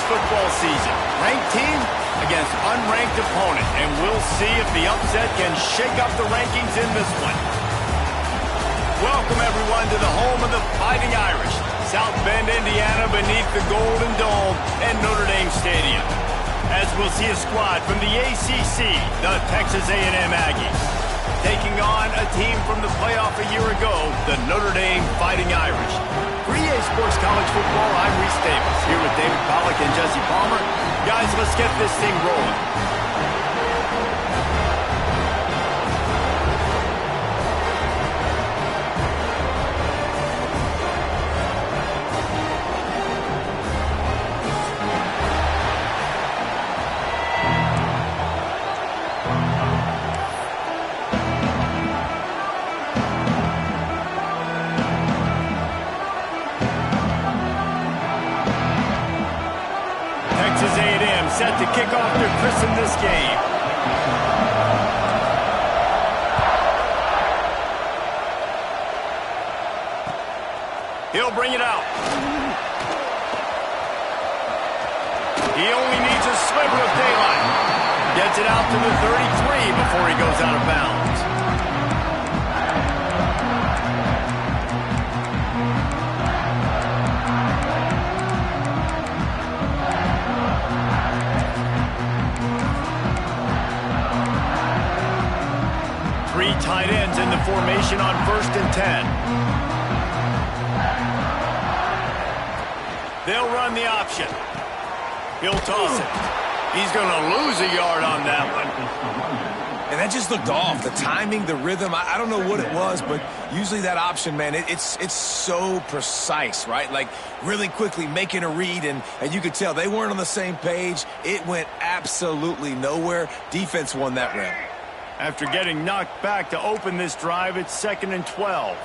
college football season. Ranked team against unranked opponent, and we'll see if the upset can shake up the rankings in this one. Welcome, everyone, to the home of the Fighting Irish, South Bend, Indiana, beneath the Golden Dome and Notre Dame Stadium. As we'll see a squad from the ACC, the Texas A&M Aggies, taking on a team from the playoff a year ago, the Notre Dame Fighting Irish. For EA Sports College Football, I'm Reese Davis, here with David Pollack and Jesse Palmer. Guys, let's get this thing rolling. Texas A&M set to kick off to christen this game. He'll bring it out. He only needs a sliver of daylight. Gets it out to the 33 before he goes out of bounds. Three tight ends in the formation on 1st and 10. They'll run the option. He'll toss it. He's going to lose a yard on that one. And that just looked off. The timing, the rhythm, I don't know what it was, but usually that option, man, it's so precise, right? Like really quickly making a read, and you could tell they weren't on the same page. It went absolutely nowhere. Defense won that round. After getting knocked back to open this drive, it's 2nd and 12.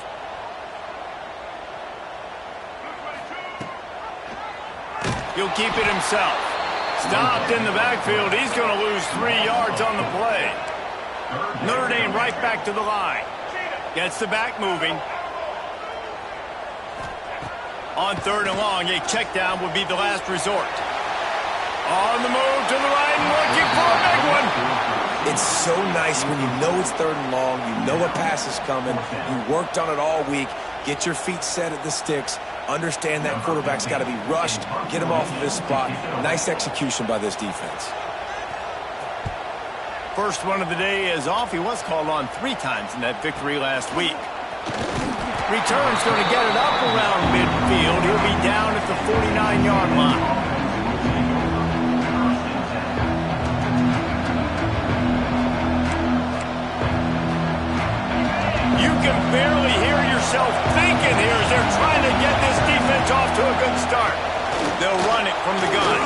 He'll keep it himself. Stopped in the backfield. He's going to lose 3 yards on the play. Notre Dame right back to the line. Gets the back moving. On 3rd and long, a check down would be the last resort. On the move to the right and looking for a big one. It's so nice when you know it's 3rd and long, you know a pass is coming, you worked on it all week, get your feet set at the sticks, understand that quarterback's got to be rushed, get him off of his spot. Nice execution by this defense. First one of the day is off. He was called on 3 times in that victory last week. Return's going to get it up around midfield. He'll be down at the 49-yard line. You can barely hear yourself thinking here as they're trying to get this defense off to a good start. They'll run it from the gun.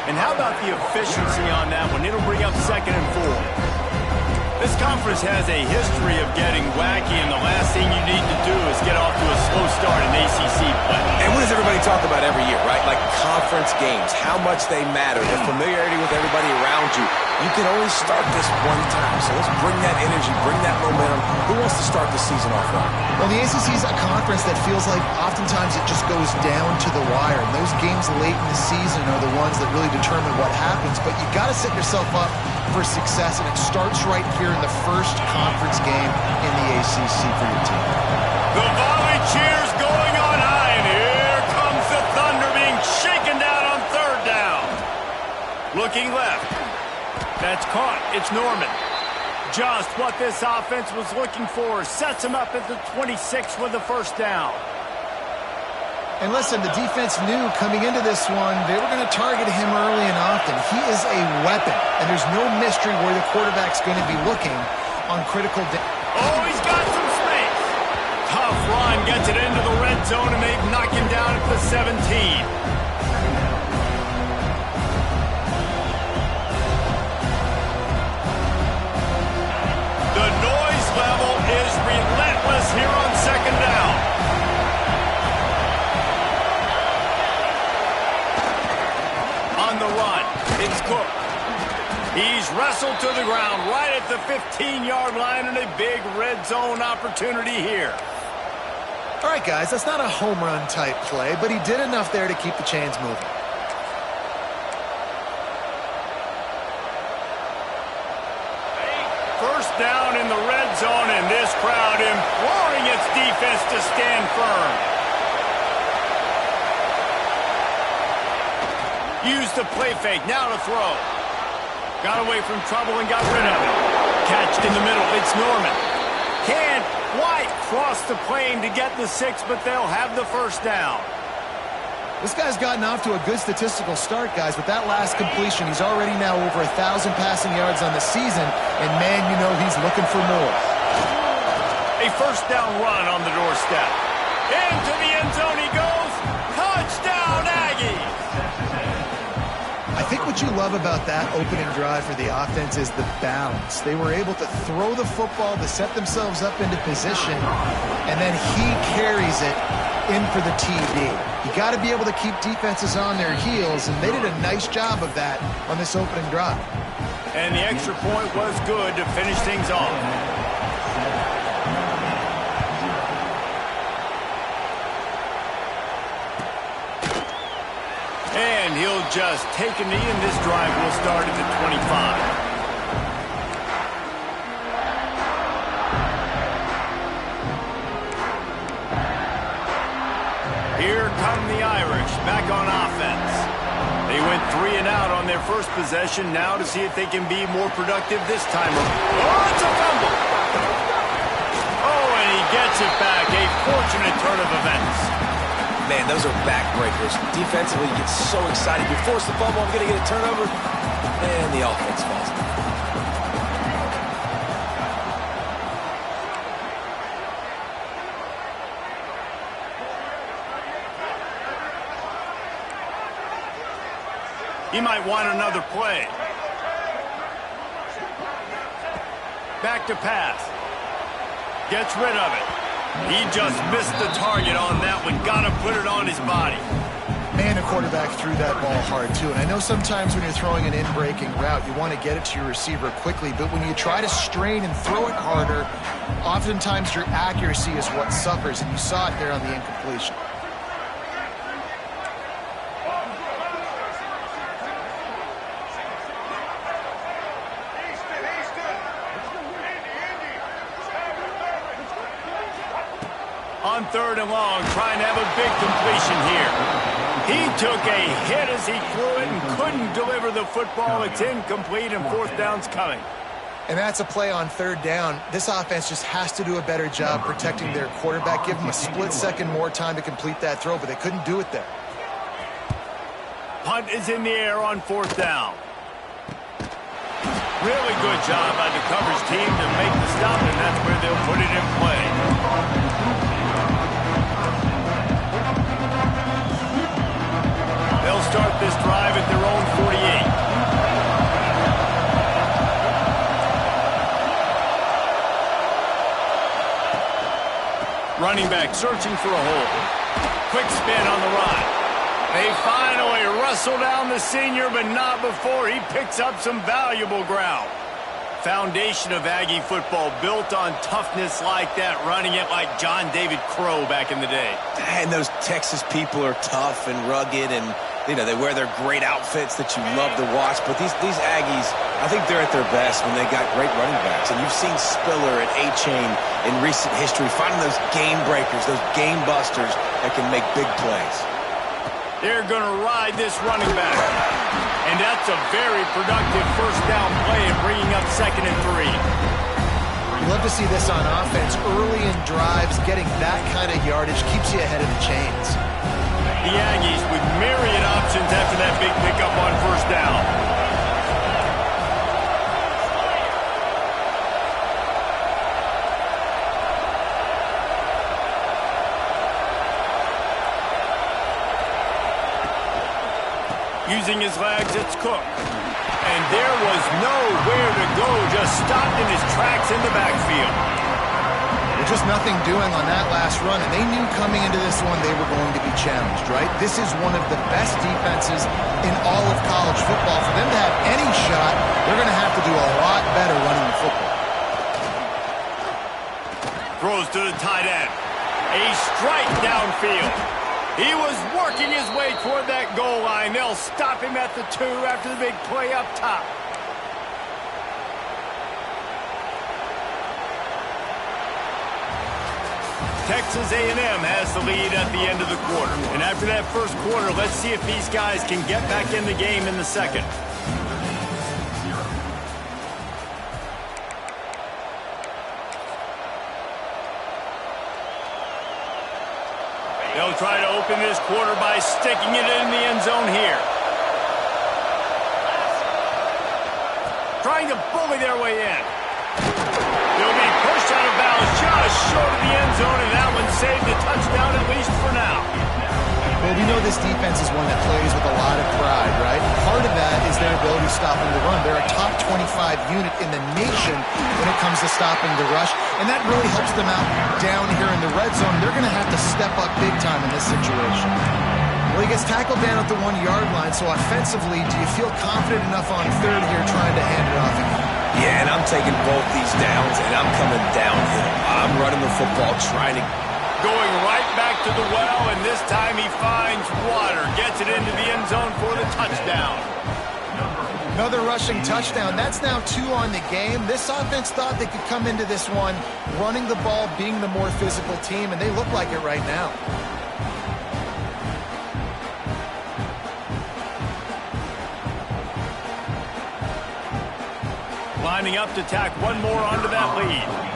And how about the efficiency on that one? It'll bring up 2nd and 4. This conference has a history of getting wacky, and the last thing you need to do is get off to a slow start in ACC play. And what does everybody talk about every year, right? Like conference games, how much they matter, the familiarity with everybody around you. You can only start this one time, so let's bring that energy, bring that momentum. Who wants to start the season off right? Well, the ACC is a conference that feels like oftentimes it just goes down to the wire. And those games late in the season are the ones that really determine what happens. But you've got to set yourself up for success, and it starts right here in the first conference game in the ACC for your team. The volley cheers going on high, and here comes the Thunder being shaken down on 3rd down. Looking left. That's caught. It's Norman. Just what this offense was looking for. Sets him up at the 26 with the 1st down. And listen, the defense knew coming into this one, they were going to target him early and often. He is a weapon, and there's no mystery where the quarterback's going to be looking on critical. Oh, he's got some space. Tough run, gets it into the red zone, and they knock him down at the 17. The noise level is relentless here on 2nd down. On the run, it's Cook. He's wrestled to the ground right at the 15-yard line, and a big red zone opportunity here. All right, guys, that's not a home run type play, but he did enough there to keep the chains moving. First down in the red zone, and this crowd imploring its defense to stand firm. Used the play fake, now to throw. Got away from trouble and got rid of it. Catched in the middle, it's Norman. Can White cross the plane to get the 6, but they'll have the first down. This guy's gotten off to a good statistical start, guys. With that last completion, he's already now over 1,000 passing yards on the season, and man, you know he's looking for more. A first down run on the doorstep. Into the end zone he goes. Touchdown, Aggies! I think what you love about that opening drive for the offense is the balance. They were able to throw the football to set themselves up into position, and then he carries it in for the TD. You got to be able to keep defenses on their heels, and they did a nice job of that on this opening drive. And the extra point was good to finish things off. And he'll just take a knee, and this drive will start at the 25. Here come the Irish, back on offense. They went 3 and out on their first possession, now to see if they can be more productive this time. Oh, it's a fumble! Oh, and he gets it back. A fortunate turn of events. Man, those are backbreakers. Defensively, you get so excited. You force the fumble, I'm going to get a turnover, and the offense falls down. He might want another play. Back to pass. Gets rid of it. He just missed the target on that one. Got to put it on his body. Man, a quarterback threw that ball hard, too. And I know sometimes when you're throwing an in-breaking route, you want to get it to your receiver quickly. But when you try to strain and throw it harder, oftentimes your accuracy is what suffers. And you saw it there on the incompletion. On 3rd and long, trying to have a big completion here. He took a hit as he threw it and couldn't deliver the football. It's incomplete, and 4th down's coming. And that's a play on 3rd down. This offense just has to do a better job protecting their quarterback. Give them a split second more time to complete that throw, but they couldn't do it there. Punt is in the air on 4th down. Really good job by the coverage team to make the stop, and that's where they'll put it in play. They'll start this drive at their own 48. Running back searching for a hole. Quick spin on the run. They finally wrestle down the senior, but not before he picks up some valuable ground. Foundation of Aggie football built on toughness like that, running it like John David Crow back in the day. And those Texas people are tough and rugged, and you know, they wear their great outfits that you love to watch. But these Aggies, I think they're at their best when they got great running backs. And you've seen Spiller and A-Chain in recent history finding those game breakers, those game busters that can make big plays. They're going to ride this running back. And that's a very productive first down play and bringing up 2nd and 3. You love to see this on offense. Early in drives, getting that kind of yardage keeps you ahead of the chains. The Aggies with myriad options after that big pickup on 1st down. Using his legs, it's Cook. And there was nowhere to go, just stopped in his tracks in the backfield. There's just nothing doing on that last run, and they knew coming into this one they were going to be challenged, right? This is one of the best defenses in all of college football. For them to have any shot, they're going to have to do a lot better running the football. Throws to the tight end. A strike downfield. He was working his way toward that goal line. They'll stop him at the 2 after the big play up top. Texas A&M has the lead at the end of the quarter. And after that first quarter, let's see if these guys can get back in the game in the second. They'll try to open this quarter by sticking it in the end zone here. Trying to bully their way in. They'll be pushed out of bounds just short of the end zone, and that one saved a touchdown at least for now. Well, we know this defense is one that plays with a lot of pride, right? Part of that is their ability to stop the run. They're a top 25 unit in the nation when it comes to stopping the rush, and that really helps them out down here in the red zone. They're going to have to step up big time in this situation. Well, he gets tackled down at the 1-yard line, so offensively, do you feel confident enough on third here trying to hand it off again? Yeah, and I'm taking both these downs, and I'm coming downhill. I'm running the football, trying to... Going right back to the well, and this time he finds water. Gets it into the end zone for the touchdown. Another rushing touchdown. That's now 2 on the game. This offense thought they could come into this one running the ball, being the more physical team, and they look like it right now. Lining up to tack one more onto that lead.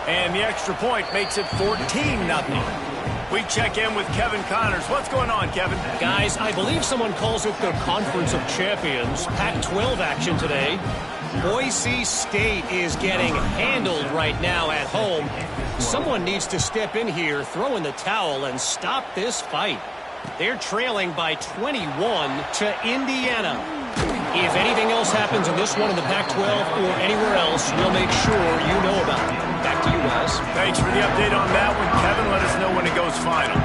And the extra point makes it 14-0. We check in with Kevin Connors. What's going on, Kevin? Guys, I believe someone calls it the Conference of Champions. Pac-12 action today. Boise State is getting handled right now at home. Someone needs to step in here, throw in the towel, and stop this fight. They're trailing by 21 to Indiana. If anything else happens in this one in the Pac-12 or anywhere else, we'll make sure you know about it. Back to you guys. Thanks for the update on that one, Kevin. Let us know when it goes final.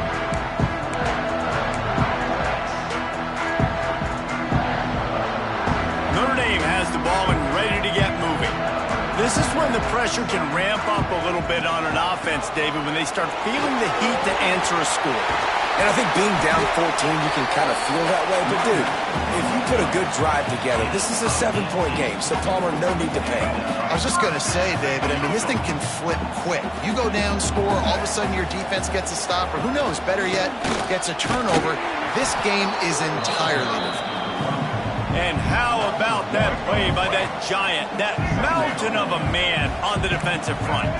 Notre Dame has the ball and ready to get moving. This is when the pressure can ramp up a little bit on an offense, David, when they start feeling the heat to answer a score. And I think being down 14, you can kind of feel that way. But, dude, if you put a good drive together, this is a 7-point game. So, Palmer, no need to panic. I was just going to say, David, I mean, this thing can flip quick. You go down, score, all of a sudden your defense gets a stop, or who knows, better yet, gets a turnover. This game is entirely different. And how about that play by that giant, that mountain of a man on the defensive front?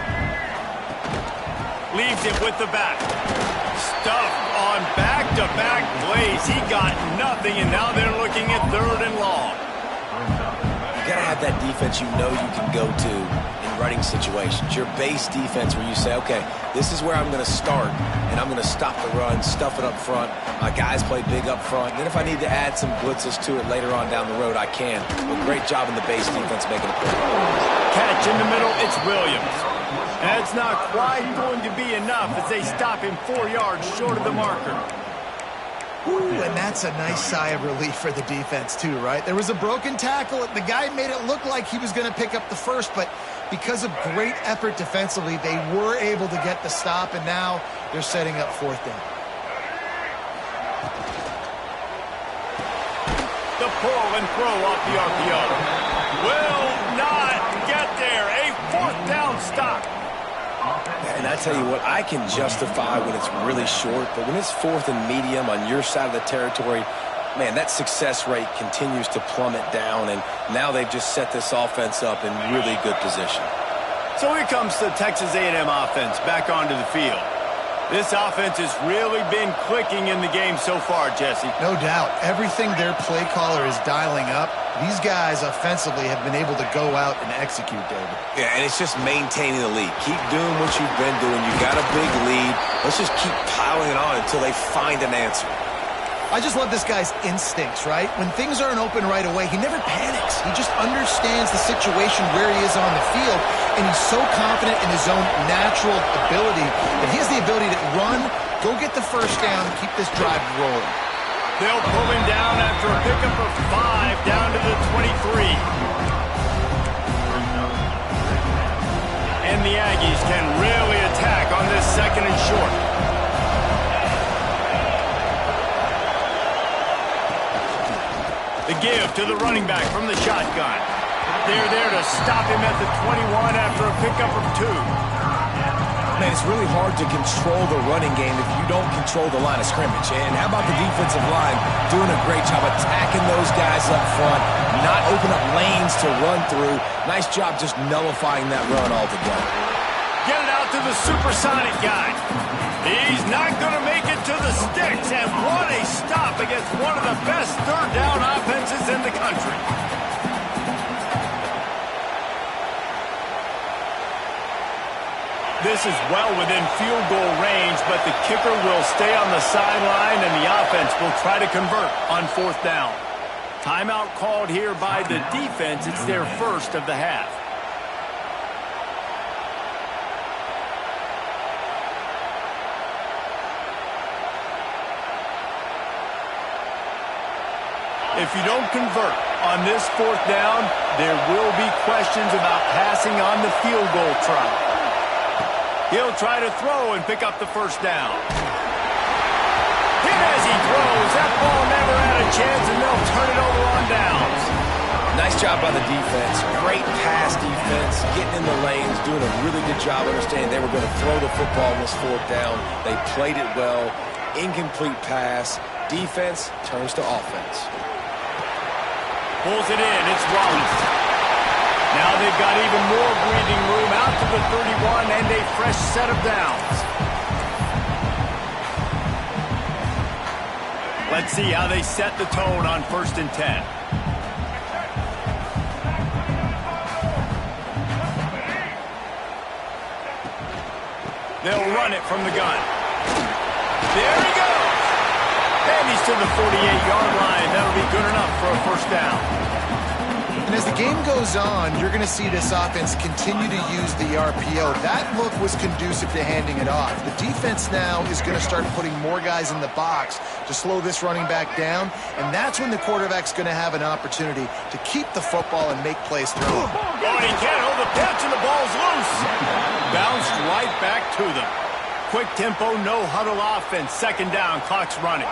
Leaves it with the back. Stuff on back-to-back plays. He got nothing, and now they're looking at 3rd and long. You got to have that defense you know you can go to in running situations. Your base defense where you say, okay, this is where I'm going to start, and I'm going to stop the run, stuff it up front. My guys play big up front. Then if I need to add some blitzes to it later on down the road, I can. But great job in the base defense making a play. Catch in the middle, it's Williams. That's not quite going to be enough as they stop him 4 yards short of the marker. Ooh, and that's a nice sigh of relief for the defense too, right? There was a broken tackle. The guy made it look like he was going to pick up the first, but because of great effort defensively, they were able to get the stop, and now they're setting up 4th down. The pull and throw off the RPO. Will not get there. A 4th down stop. And I tell you what, I can justify when it's really short, but when it's 4th and medium on your side of the territory, man, that success rate continues to plummet down, and now they've just set this offense up in really good position. So here comes the Texas A&M offense back onto the field. This offense has really been clicking in the game so far, Jesse. No doubt. Everything their play caller is dialing up, these guys offensively have been able to go out and execute, David. Yeah, and it's just maintaining the lead. Keep doing what you've been doing. You've got a big lead. Let's just keep piling it on until they find an answer. I just love this guy's instincts, right? When things aren't open right away, he never panics. He just understands the situation where he is on the field, and he's so confident in his own natural ability that he has the ability to run, go get the first down, keep this drive rolling. They'll pull him down after a pickup of 5 down to the 23. And the Aggies can really attack on this second and short. The give to the running back from the shotgun. They're there to stop him at the 21 after a pickup of 2. Man, it's really hard to control the running game if you don't control the line of scrimmage. And how about the defensive line doing a great job attacking those guys up front, not open up lanes to run through. Nice job just nullifying that run altogether. Get it out to the supersonic guy. He's not going to make it to the sticks, and what a stop against one of the best third down offenses in the country. This is well within field goal range, but the kicker will stay on the sideline, and the offense will try to convert on 4th down. Timeout called here by the defense. It's their first of the half. If you don't convert on this 4th down, there will be questions about passing on the field goal try. He'll try to throw and pick up the first down. Hit as he throws. That ball never had a chance, and they'll turn it over on downs. Nice job by the defense. Great pass defense, getting in the lanes, doing a really good job understanding they were going to throw the football on this 4th down. They played it well. Incomplete pass. Defense turns to offense. Pulls it in. It's Wallace. Now they've got even more breathing room out to the 31 and a fresh set of downs. Let's see how they set the tone on 1st and 10. They'll run it from the gun. There he goes. And he's to the 48-yard line. That'll be good enough for a first down. And as the game goes on, you're going to see this offense continue to use the RPO. That look was conducive to handing it off. The defense now is going to start putting more guys in the box to slow this running back down, and that's when the quarterback's going to have an opportunity to keep the football and make plays through it. Oh, he can't hold the pitch, and the ball's loose. Bounced right back to them. Quick tempo, no huddle offense. 2nd down, clock's running.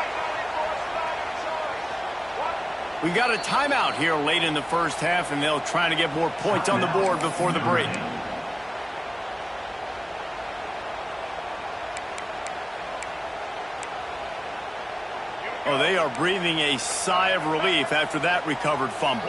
We got a timeout here late in the first half, and they'll try to get more points on the board before the break. Oh, they are breathing a sigh of relief after that recovered fumble.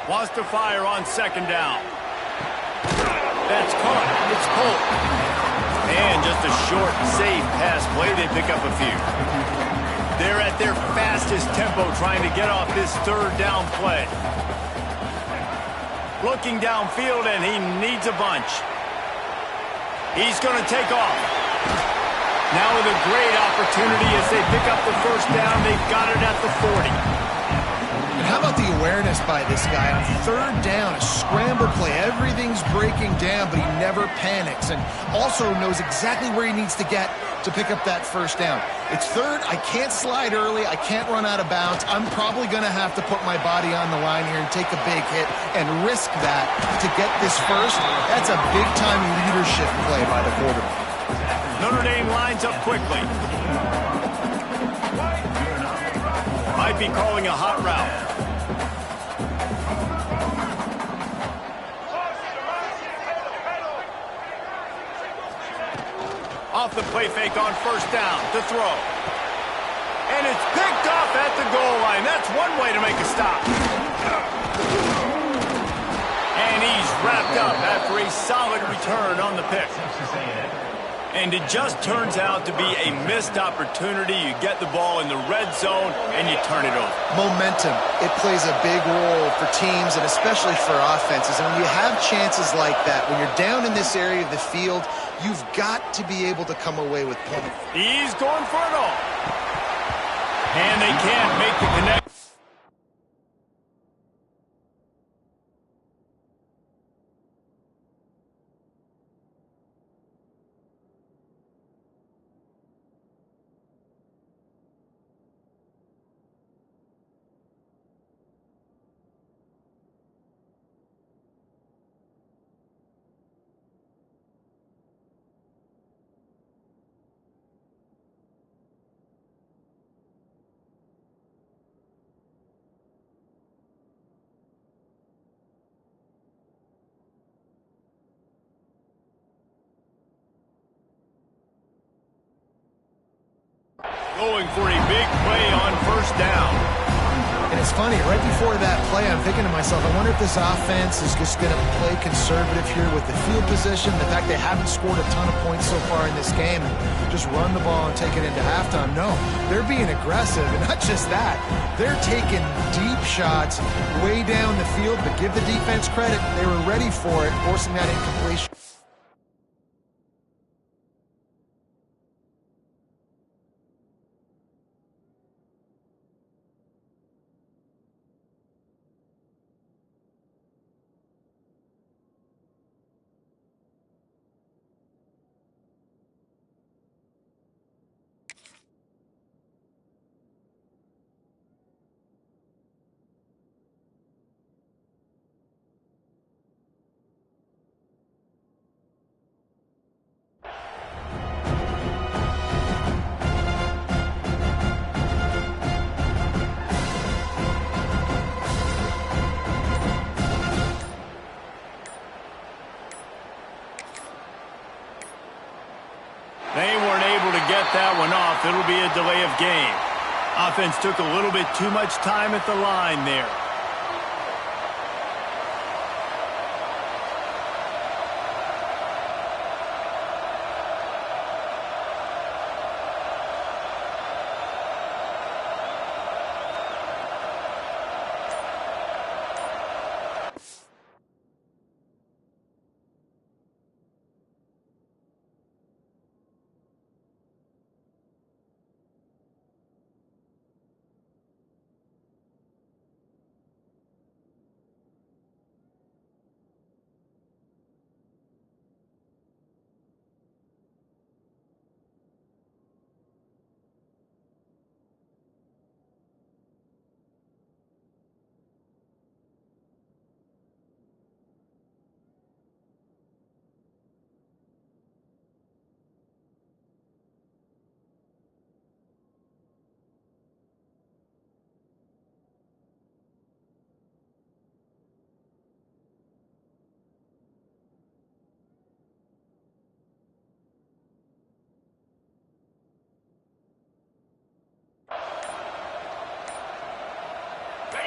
Wants to fire on 2nd down. That's caught. It's Colt. And just a short, safe pass play. They pick up a few. They're at their fastest tempo trying to get off this 3rd down play. Looking downfield, and he needs a bunch. He's going to take off. Now with a great opportunity as they pick up the first down. They've got it at the 40. And how about the awareness by this guy on 3rd down, a scramble play. Everything's breaking down, but he never panics and also knows exactly where he needs to get to pick up that first down. It's 3rd. I can't slide early. I can't run out of bounds. I'm probably going to have to put my body on the line here and take a big hit and risk that to get this first. That's a big-time leadership play by the quarterback. Notre Dame lines up quickly. Might be calling a hot route. Off the play fake on 1st down to throw. And it's picked off at the goal line. That's one way to make a stop. And he's wrapped up after a solid return on the pick. And it just turns out to be a missed opportunity. You get the ball in the red zone, and you turn it over. Momentum. It plays a big role for teams and especially for offenses. And when you have chances like that, when you're down in this area of the field, you've got to be able to come away with points. He's going for it all. And they can't make the connection. Going for a big play on first down. And it's funny, right before that play, I'm thinking to myself, I wonder if this offense is just going to play conservative here with the field position, the fact they haven't scored a ton of points so far in this game, and just run the ball and take it into halftime. No, they're being aggressive, and not just that, they're taking deep shots way down the field, but give the defense credit, they were ready for it, forcing that incompletion. They weren't able to get that one off. It'll be a delay of game. Offense took a little bit too much time at the line there.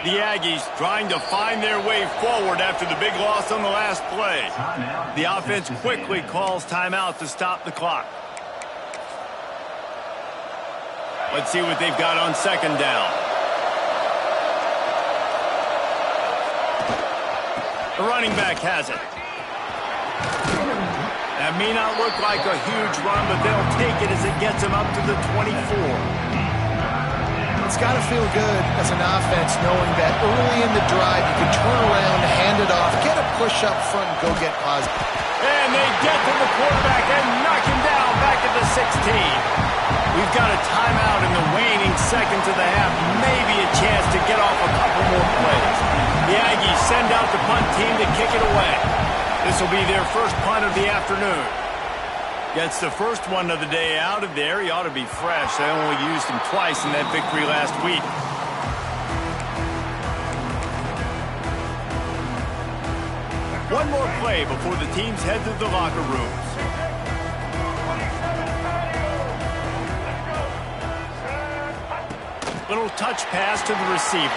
The Aggies trying to find their way forward after the big loss on the last play. The offense quickly calls timeout to stop the clock. Let's see what they've got on second down. The running back has it. That may not look like a huge run, but they'll take it as it gets them up to the 24. It's got to feel good as an offense knowing that early in the drive you can turn around, hand it off, get a push up front, and go get positive. And they get to the quarterback and knock him down back at the 16. We've got a timeout in the waning seconds of the half. Maybe a chance to get off a couple more plays. The Aggies send out the punt team to kick it away. This will be their first punt of the afternoon. Gets the first one of the day out of there. He ought to be fresh. They only used him twice in that victory last week. One more play before the teams head to the locker rooms. Little touch pass to the receiver.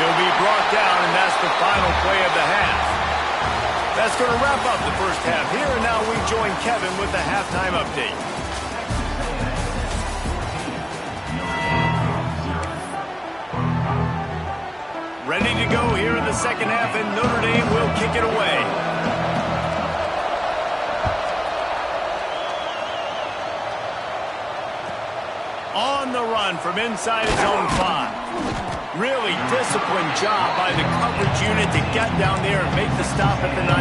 He'll be brought down, and that's the final play of the half. That's going to wrap up the first half here, and now we join Kevin with the halftime update. Ready to go here in the second half, and Notre Dame will kick it away. On the run from inside his own 5. Really disciplined job by the coverage unit to get down there and make the stop at the 19.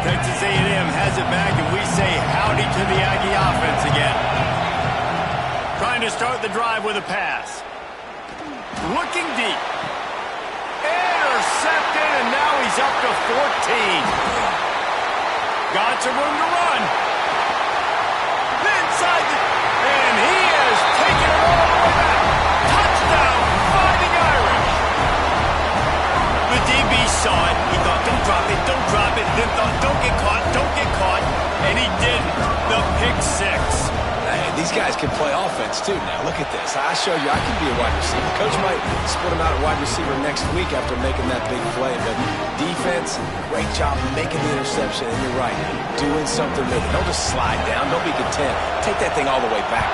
Texas A&M has it back, and we say howdy to the Aggie offense again. Trying to start the drive with a pass. Looking deep. Intercepted, and now he's up to 14. Got some room to run. Inside and he has taken it all the way back. Touchdown, Fighting Irish. The DB saw it. He thought drop it, don't drop it. Then thought, don't get caught, don't get caught. And he didn't. The pick six. Hey, these guys can play offense, too. Now, look at this. I showed you I can be a wide receiver. Coach might split him out at wide receiver next week after making that big play. But defense, great job making the interception. And you're right, doing something with it. Don't just slide down. Don't be content. Take that thing all the way back.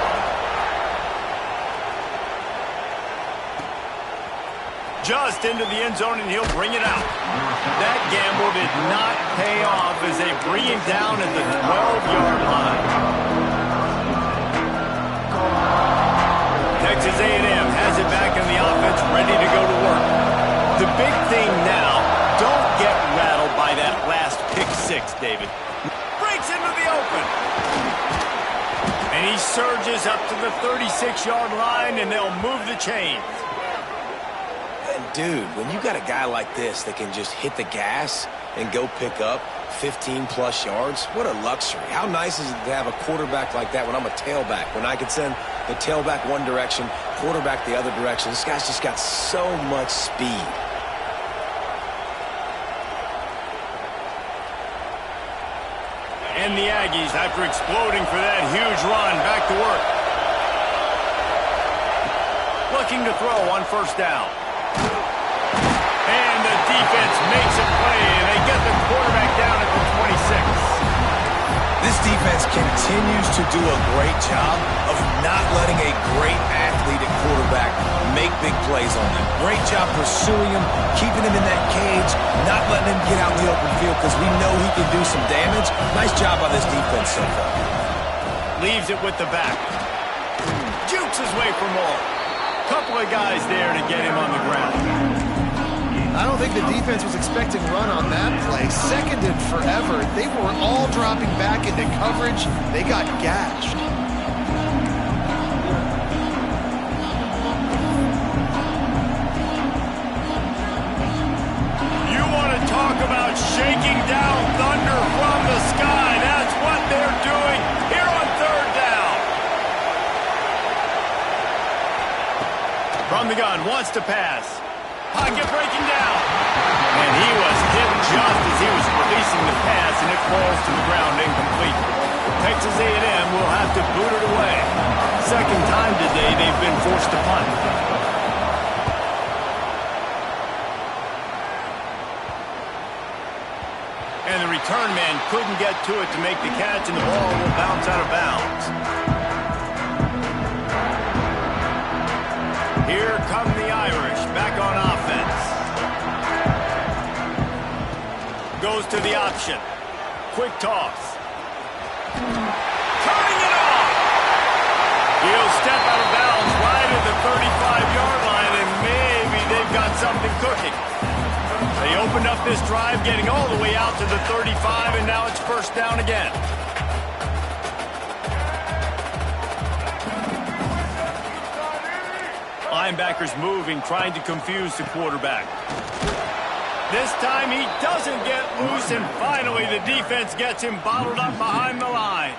Just into the end zone, and he'll bring it out. That gamble did not pay off as they bring him down at the 12-yard line. Texas A&M has it back in the offense, ready to go to work. The big thing now, don't get rattled by that last pick six, David. Breaks into the open. And he surges up to the 36-yard line, and they'll move the chains. Dude, when you got a guy like this that can just hit the gas and go pick up 15-plus yards, what a luxury. How nice is it to have a quarterback like that when I'm a tailback, when I can send the tailback one direction, quarterback the other direction. This guy's just got so much speed. And the Aggies, after exploding for that huge run, back to work. Looking to throw on first down. And the defense makes a play, and they get the quarterback down at the 26. This defense continues to do a great job of not letting a great athlete at quarterback make big plays on them. Great job pursuing him, keeping him in that cage, not letting him get out in the open field because we know he can do some damage. Nice job by this defense so far. Leaves it with the back. Jukes his way for more. Couple of guys there to get him on the ground. I don't think the defense was expecting run on that play. Seconded forever. They were all dropping back into coverage. They got gashed. You want to talk about shaking down thunder from the sky. That's what they're doing here on third down. From the gun, wants to pass. Pocket breaking down. And he was hit just as he was releasing the pass, and it falls to the ground incomplete. Texas A&M will have to boot it away. Second time today they've been forced to punt. And the return man couldn't get to it to make the catch, and the ball will bounce out of bounds. Here come the Irish, back on offense. Goes to the option. Quick toss. Turning it off. He'll step out of bounds right at the 35-yard line, and maybe they've got something cooking. They opened up this drive, getting all the way out to the 35, and now it's first down again. Linebackers moving, trying to confuse the quarterback. This time he doesn't get loose, and finally the defense gets him bottled up behind the line.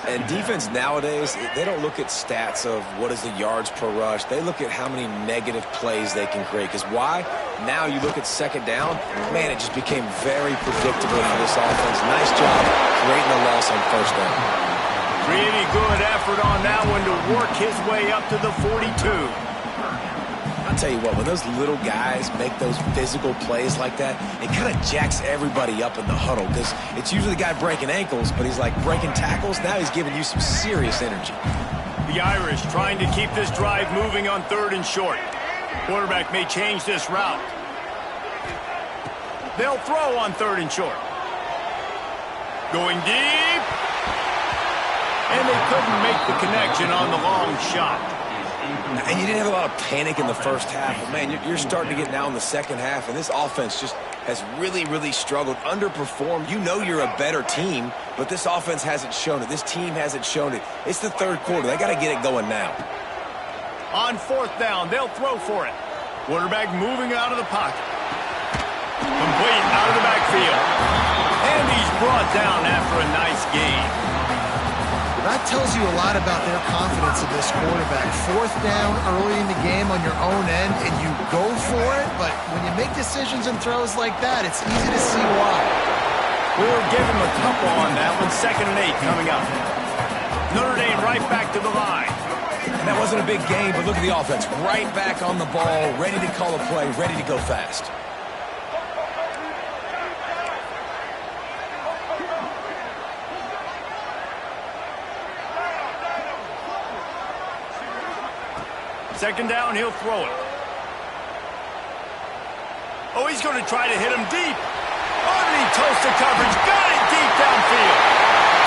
And defense nowadays, they don't look at stats of what is the yards per rush. They look at how many negative plays they can create. Because why? Now you look at second down, man, it just became very predictable for this offense. Nice job creating a loss on first down. Pretty good effort on that one to work his way up to the 42. I'll tell you what, when those little guys make those physical plays like that, it kind of jacks everybody up in the huddle because it's usually the guy breaking ankles, but he's like breaking tackles. Now he's giving you some serious energy. The Irish trying to keep this drive moving on third and short. Quarterback may change this route. They'll throw on third and short. Going deep. And they couldn't make the connection on the long shot. And you didn't have a lot of panic in the first half. But, man, you're starting to get now in the second half, and this offense just has really, really struggled, underperformed. You know you're a better team, but this offense hasn't shown it. This team hasn't shown it. It's the third quarter. They got to get it going now. On fourth down, they'll throw for it. Quarterback moving out of the pocket. Complete out of the backfield. And he's brought down after a nice gain. That tells you a lot about their confidence in this quarterback. Fourth down early in the game on your own end, and you go for it, but when you make decisions and throws like that, it's easy to see why. We'll give him a couple on that one. 2nd and 8 coming up. Notre Dame right back to the line. And that wasn't a big game, but look at the offense. Right back on the ball, ready to call a play, ready to go fast. Second down, he'll throw it. Oh, he's going to try to hit him deep. Underneath toast to coverage. Got it deep downfield.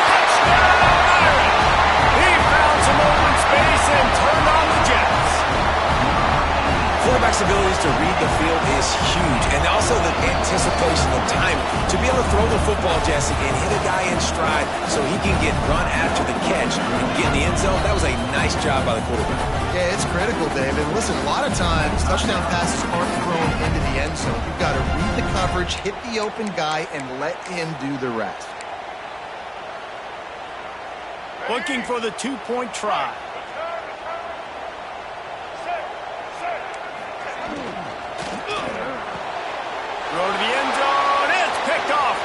Touchdown, Irish. He found some open space and turned on the Jets. Quarterback's abilities to read the field is huge, and also the anticipation of time to be able to throw the football, Jesse, and hit a guy in stride so he can get run after the catch and get in the end zone. That was a nice job by the quarterback. Yeah, it's critical, David. Listen, a lot of times touchdown passes aren't thrown into the end zone. You've got to read the coverage, hit the open guy, and let him do the rest. Looking for the two-point try. Throw to the end zone. It's picked off.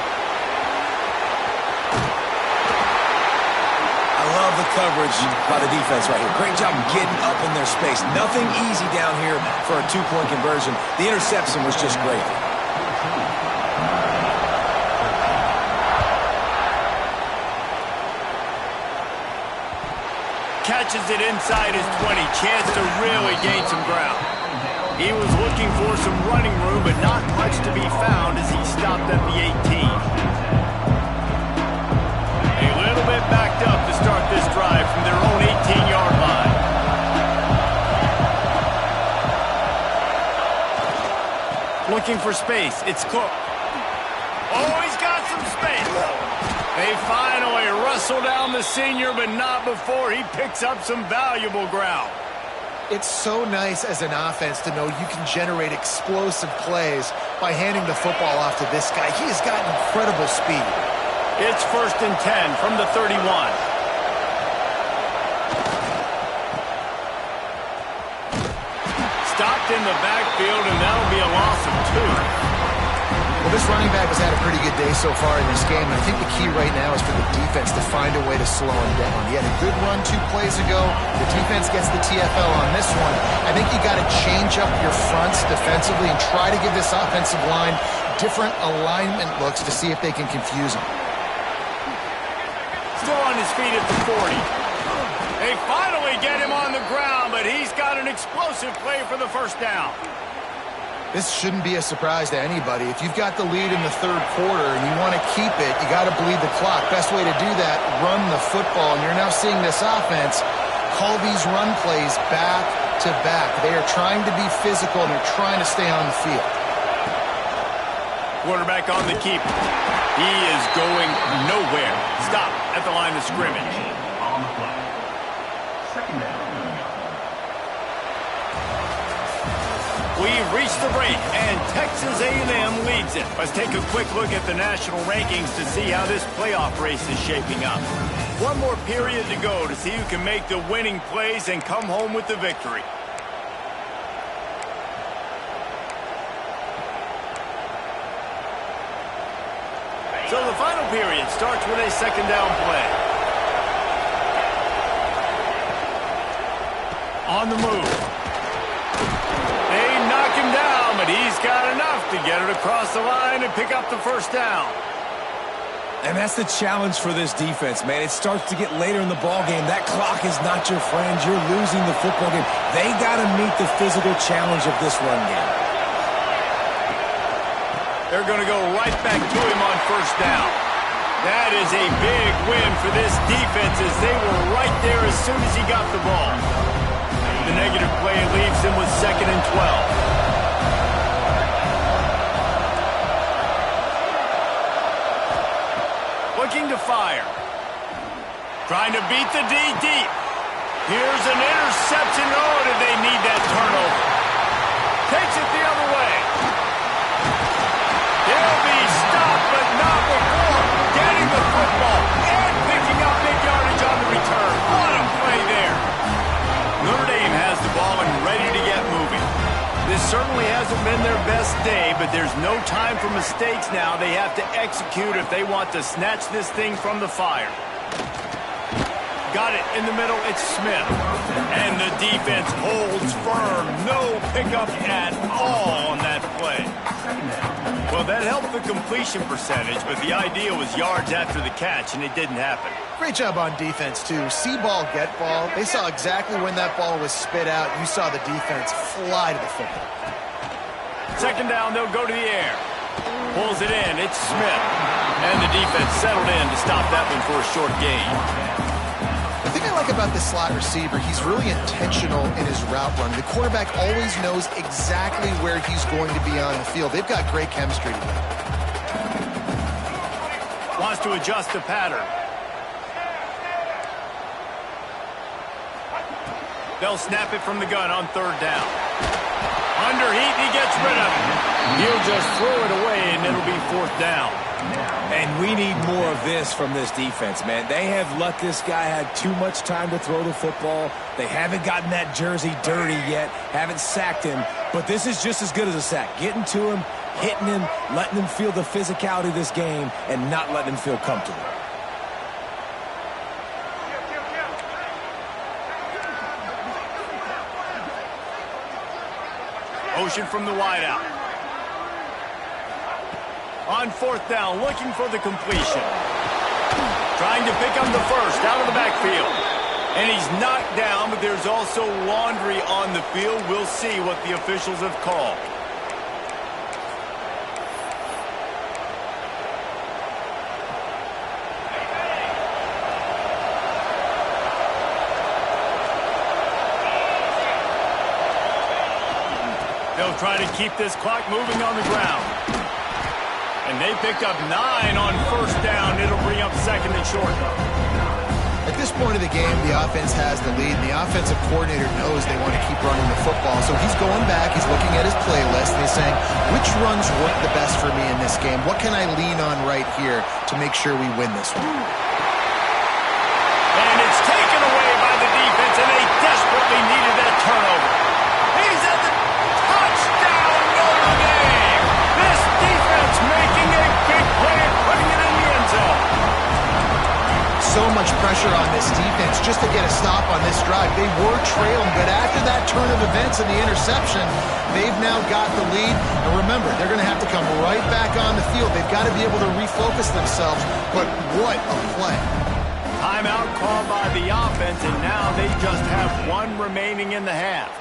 I love the coverage by the defense right here. Great job getting up in their space. Nothing easy down here for a two-point conversion. The interception was just great. Catches it inside his 20. Chance to really gain some ground. He was looking for some running room, but not much to be found as he stopped at the 18. A little bit backed up to start this drive from their own 18-yard line. Looking for space. It's Cook. Oh, he's got some space. They finally wrestle down the senior, but not before he picks up some valuable ground. It's so nice as an offense to know you can generate explosive plays by handing the football off to this guy. He has got incredible speed. It's 1st and 10 from the 31. Stopped in the backfield, and that'll be a loss of 2. Well, this running back has had a pretty good day so far in this game, and I think the key right now is for the defense to find a way to slow him down. He had a good run 2 plays ago. The defense gets the TFL on this one. I think you got to change up your fronts defensively and try to give this offensive line different alignment looks to see if they can confuse him. Still on his feet at the 40. They finally get him on the ground, but he's got an explosive play for the first down. This shouldn't be a surprise to anybody. If you've got the lead in the 3rd quarter and you want to keep it, you got to bleed the clock. Best way to do that, run the football. And you're now seeing this offense call these run plays back to back. They are trying to be physical, and they're trying to stay on the field. Quarterback on the keep. He is going nowhere. Stop at the line of scrimmage. On the play. 2nd down. We've reached the break, and Texas A&M leads it. Let's take a quick look at the national rankings to see how this playoff race is shaping up. One more period to go to see who can make the winning plays and come home with the victory. So the final period starts with a 2nd down play. On the move. Down, but he's got enough to get it across the line and pick up the 1st down. And that's the challenge for this defense, man. It starts to get later in the ball game. That clock is not your friend. You're losing the football game. They got to meet the physical challenge of this run game. They're going to go right back to him on 1st down. That is a big win for this defense as they were right there as soon as he got the ball. The negative play leaves him with 2nd and 12. Looking to fire. Trying to beat the D deep. Here's an interception. Oh, did they need that turnover? Takes it the other way. He'll be stopped, but not before getting the football and picking up big yardage on the return. certainly hasn't been their best day, but there's no time for mistakes now. They have to execute if they want to snatch this thing from the fire. Got it in the middle. It's Smith. And the defense holds firm. No pickup at all on that play. Well, that helped the completion percentage, but the idea was yards after the catch, and it didn't happen. Great job on defense, too. See ball, get ball. They saw exactly when that ball was spit out. You saw the defense fly to the football. Second down, they'll go to the air. Pulls it in. It's Smith. And the defense settled in to stop that one for a short gain. The thing I like about this slot receiver, he's really intentional in his route run. The quarterback always knows exactly where he's going to be on the field. They've got great chemistry together. Wants to adjust the pattern. They'll snap it from the gun on third down. Under heat, he gets rid of it. He'll just throw it away, and it'll be fourth down. And we need more of this from this defense, man. They have let this guy have too much time to throw the football. They haven't gotten that jersey dirty yet, haven't sacked him. But this is just as good as a sack. Getting to him, hitting him, letting him feel the physicality of this game, and not letting him feel comfortable. Motion from the wideout. On fourth down, looking for the completion. Trying to pick up the first out of the backfield. And he's knocked down, but there's also laundry on the field. We'll see what the officials have called. They'll try to keep this clock moving on the ground. And they picked up 9 on first down. It'll bring up second and short. At this point of the game, the offense has the lead, and the offensive coordinator knows they want to keep running the football. So he's going back, he's looking at his playlist, and he's saying, which runs work the best for me in this game? What can I lean on right here to make sure we win this one? And it's taken away by the defense, and they desperately needed that turnover. He's at the touchdown, Notre Dame! This defense making a big play and putting it in the end zone. So much pressure on this defense just to get a stop on this drive. They were trailing, but after that turn of events and the interception, they've now got the lead. And remember, they're going to have to come right back on the field. They've got to be able to refocus themselves. But what a play. Timeout called by the offense, and now they just have one remaining in the half.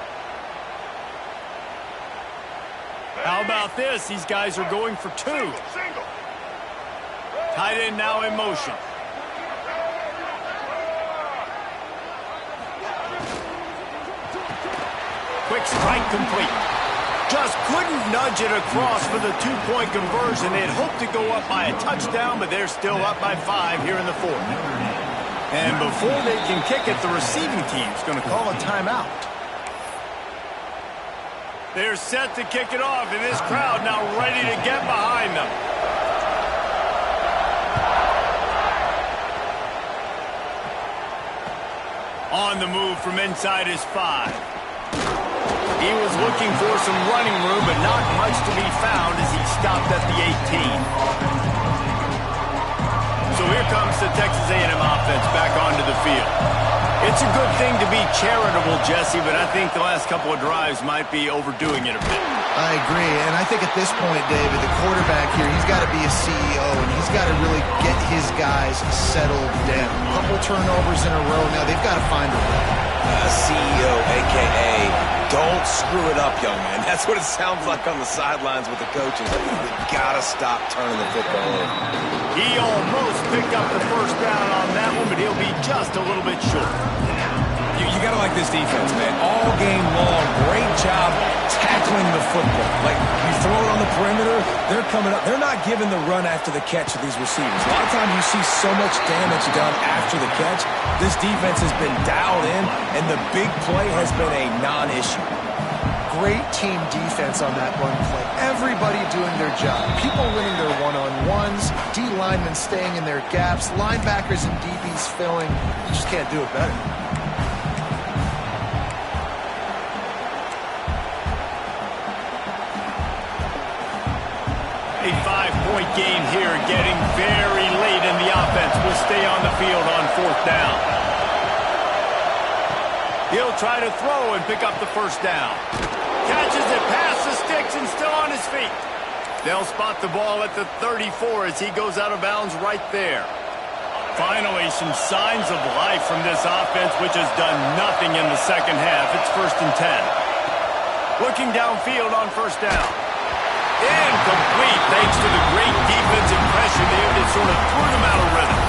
How about this? These guys are going for 2. Tight end now in motion. Quick strike complete. Just couldn't nudge it across for the 2-point conversion. They had hoped to go up by a touchdown, but they're still up by 5 here in the fourth. And before they can kick it, the receiving team's going to call a timeout. They're set to kick it off, and this crowd now ready to get behind them. On the move from inside his 5. He was looking for some running room, but not much to be found as he stopped at the 18. So here comes the Texas A&M offense back onto the field. It's a good thing to be charitable, Jesse, but I think the last couple of drives might be overdoing it a bit. I agree, and I think at this point, David, the quarterback here, he's got to be a CEO, and he's got to really get his guys settled down. A couple turnovers in a row now. They've got to find a way. CEO, a.k.a. don't screw it up, young man. That's what it sounds like on the sidelines with the coaches. We've got to stop turning the football over. He almost picked up the first down on that one, but he'll be just a little bit short. You got to like this defense, man. All game long, great job tackling the football. Like, you throw it on the perimeter, they're coming up. They're not giving the run after the catch to these receivers. A lot of times you see so much damage done after the catch. This defense has been dialed in, and the big play has been a non-issue. Great team defense on that run play. Everybody doing their job. People winning their one-on-ones, D linemen staying in their gaps, linebackers and DBs filling. You just can't do it better. getting very late, and the offense will stay on the field on 4th down. He'll try to throw and pick up the first down. Catches it past the sticks and still on his feet. They'll spot the ball at the 34 as he goes out of bounds right there. Finally, some signs of life from this offense, which has done nothing in the second half. It's 1st and 10. Looking downfield on 1st down. Incomplete thanks to the great defensive pressure there that sort of threw them out of rhythm.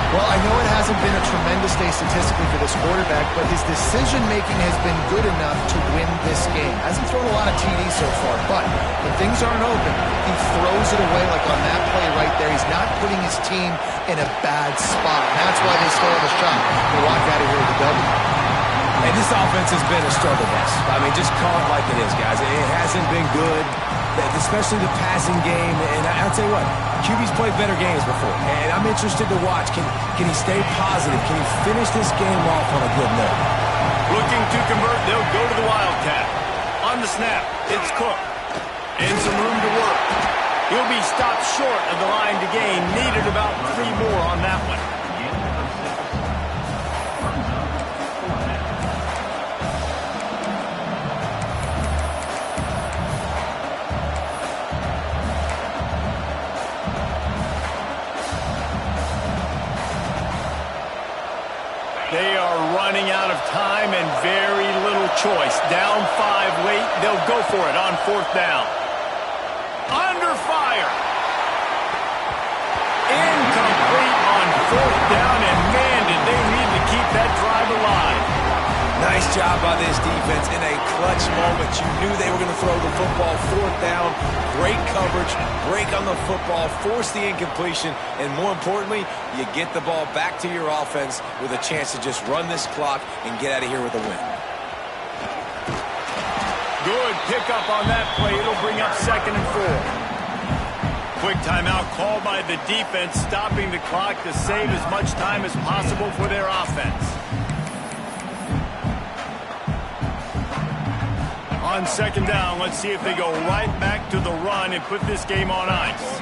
Well, I know it hasn't been a tremendous day statistically for this quarterback, but his decision-making has been good enough to win this game. Hasn't thrown a lot of TDs so far, but when things aren't open, he throws it away like on that play right there. He's not putting his team in a bad spot. And that's why they still have a shot to walk out of here with a W. And this offense has been a struggle bus. I mean, just call it like it is, guys. It hasn't been good, especially the passing game. And I'll tell you what, QB's played better games before. And I'm interested to watch. Can he stay positive? Can he finish this game off on a good note? Looking to convert, they'll go to the Wildcat. On the snap, it's Cook. And some room to work. He'll be stopped short of the line to gain. Needed about 3 more on that one. They are running out of time and very little choice. Down 5 late. They'll go for it on 4th down. Under fire. Incomplete on 4th down, and man, did they need to keep that drive alive. Nice job by this defense in a clutch moment. You knew they were going to throw the football. 4th down, great coverage, break on the football, force the incompletion, and more importantly, you get the ball back to your offense with a chance to just run this clock and get out of here with a win. Good pickup on that play. It'll bring up 2nd and 4. Quick timeout called by the defense, stopping the clock to save as much time as possible for their offense. On 2nd down, let's see if they go right back to the run and put this game on ice.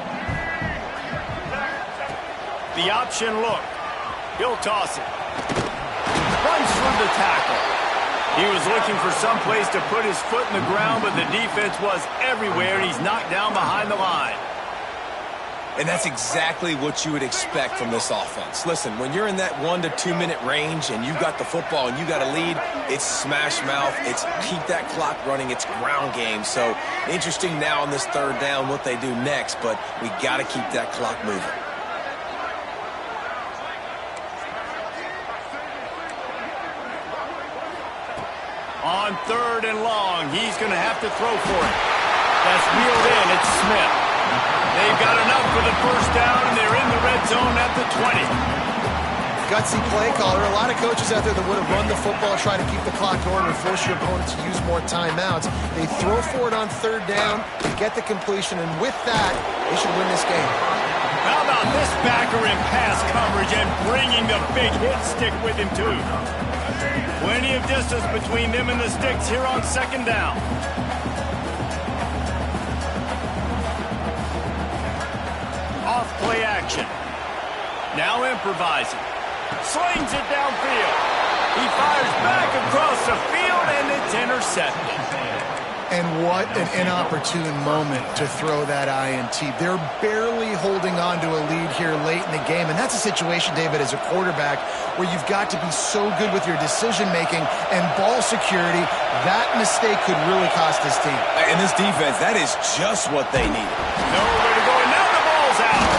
The option look. He'll toss it. Runs through the tackle. He was looking for some place to put his foot in the ground, but the defense was everywhere, and he's knocked down behind the line. And that's exactly what you would expect from this offense. Listen, when you're in that 1 to 2 minute range and you got the football and you got a lead, it's smash mouth, it's keep that clock running, it's ground game. So interesting now on this 3rd down what they do next, but we got to keep that clock moving. On 3rd and long, he's going to have to throw for it. That's wheeled in. It's Smith. They've got enough for the 1st down, and they're in the red zone at the 20. Gutsy play caller. A lot of coaches out there that would have run the football, try to keep the clock going, or force your opponent to use more timeouts. They throw for it on 3rd down, get the completion, and with that, they should win this game. How about this backer in pass coverage and bringing the big hit stick with him, too? Plenty of distance between them and the sticks here on 2nd down. Off play action. Now improvising. Slings it downfield. He fires back across the field, and it's intercepted. And what an inopportune moment to throw that INT. They're barely holding on to a lead here late in the game, and that's a situation, David, as a quarterback, where you've got to be so good with your decision-making and ball security. That mistake could really cost this team. And this defense, that is just what they needed. Nowhere to go, and now the ball's out.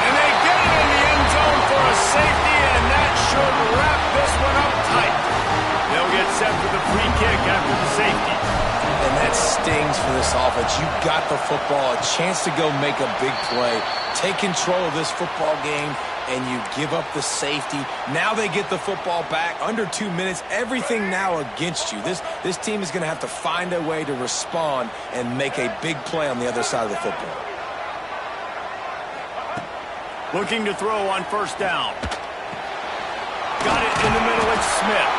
And they get it in the end zone for a safety, and that should wrap this one up tight. They'll get set for the free kick after the safety. And that stings for this offense. You got the football, a chance to go make a big play, take control of this football game, and you give up the safety. Now they get the football back under 2 minutes. Everything now against you. This team is going to have to find a way to respond and make a big play on the other side of the football. Looking to throw on 1st down. Got it in the middle, it's Smith.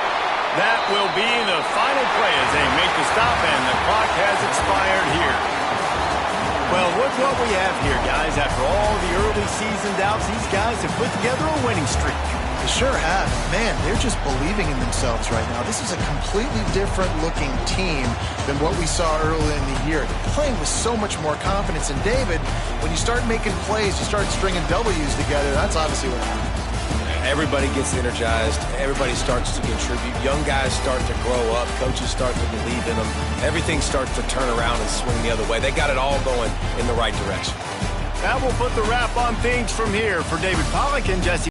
That will be the final play as they make the stop, and the clock has expired here. Well, look what we have here, guys. After all the early season doubts, these guys have put together a winning streak. They sure have. Man, they're just believing in themselves right now. This is a completely different looking team than what we saw early in the year. They're playing with so much more confidence. And David, when you start making plays, you start stringing W's together, that's obviously what happens. Everybody gets energized. Everybody starts to contribute. Young guys start to grow up. Coaches start to believe in them. Everything starts to turn around and swing the other way. They got it all going in the right direction. That will put the wrap on things from here. For David Pollack and Jesse